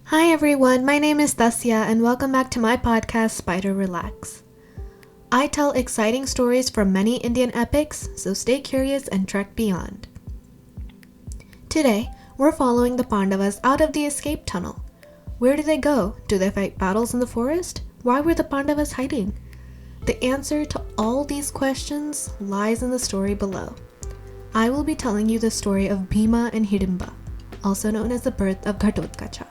Hi everyone, my name is Tasya and welcome back to my podcast Spider Relax. I tell exciting stories from many Indian epics, so stay curious and trek beyond. Today, we're following the Pandavas out of the escape tunnel. Where do they go? Do they fight battles in the forest? Why were the Pandavas hiding? The answer to all these questions lies in the story below. I will be telling you the story of Bhima and Hidimba, also known as the birth of Ghatotkacha.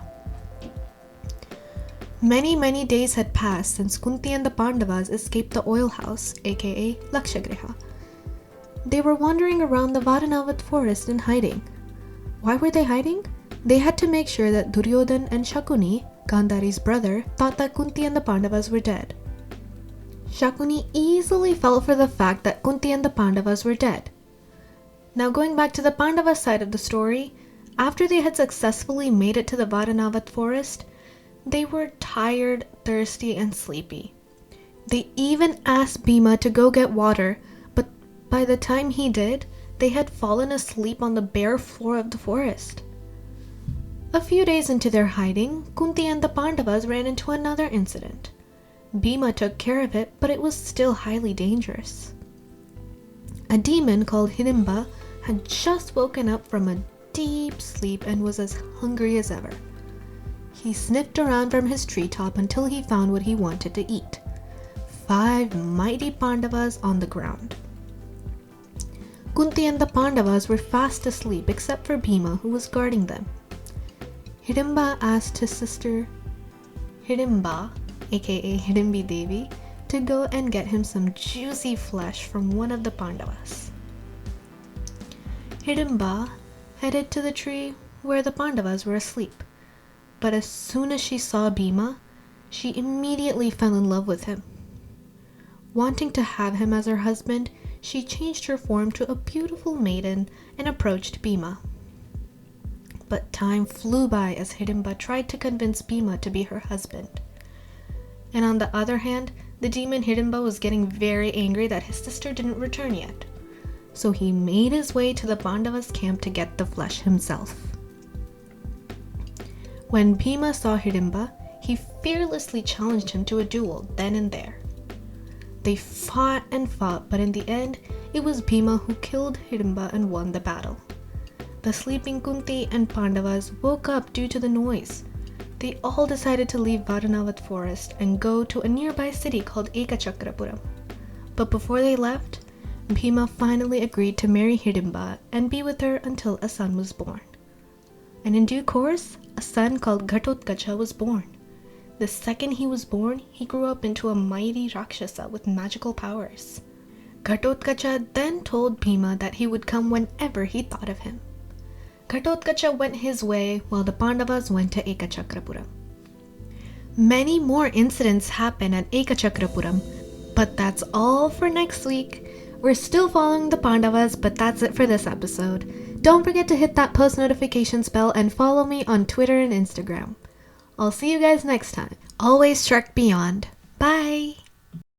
Many days had passed since Kunti and the Pandavas escaped the oil house, aka Lakshagriha. They were wandering around the Varnavat forest in hiding. Why were they hiding? They had to make sure that Duryodhan and Shakuni, Gandhari's brother, thought that Kunti and the Pandavas were dead. Shakuni easily fell for the fact that Kunti and the Pandavas were dead. Now going back to the Pandava side of the story, after they had successfully made it to the Varnavat forest, they were tired, thirsty, and sleepy. They even asked Bhima to go get water, but by the time he did, they had fallen asleep on the bare floor of the forest. A few days into their hiding, Kunti and the Pandavas ran into another incident. Bhima took care of it, but it was still highly dangerous. A demon called Hidimba had just woken up from a deep sleep and was as hungry as ever. He sniffed around from his treetop until he found what he wanted to eat: 5 mighty Pandavas on the ground. Kunti and the Pandavas were fast asleep except for Bhima, who was guarding them. Hidimba asked his sister Hidimba, aka Hidimbi Devi, to go and get him some juicy flesh from one of the Pandavas. Hidimba headed to the tree where the Pandavas were asleep. But as soon as she saw Bhima, she immediately fell in love with him. Wanting to have him as her husband, she changed her form to a beautiful maiden and approached Bhima. But time flew by as Hidimba tried to convince Bhima to be her husband. And on the other hand, the demon Hidimba was getting very angry that his sister didn't return yet. So he made his way to the Pandavas' camp to get the flesh himself. When Bhima saw Hidimba, he fearlessly challenged him to a duel then and there. They fought and fought, but in the end, it was Bhima who killed Hidimba and won the battle. The sleeping Kunti and Pandavas woke up due to the noise. They all decided to leave Varnavat forest and go to a nearby city called Ekachakrapuram. But before they left, Bhima finally agreed to marry Hidimba and be with her until a son was born. And in due course, a son called Ghatotkacha was born. The second he was born, he grew up into a mighty Rakshasa with magical powers. Ghatotkacha then told Bhima that he would come whenever he thought of him. Ghatotkacha went his way while the Pandavas went to Ekachakrapuram. Many more incidents happened at Ekachakrapuram, but that's all for next week. We're still following the Pandavas, but that's it for this episode. Don't forget to hit that post notifications bell and follow me on Twitter and Instagram. I'll see you guys next time. Always trek beyond. Bye!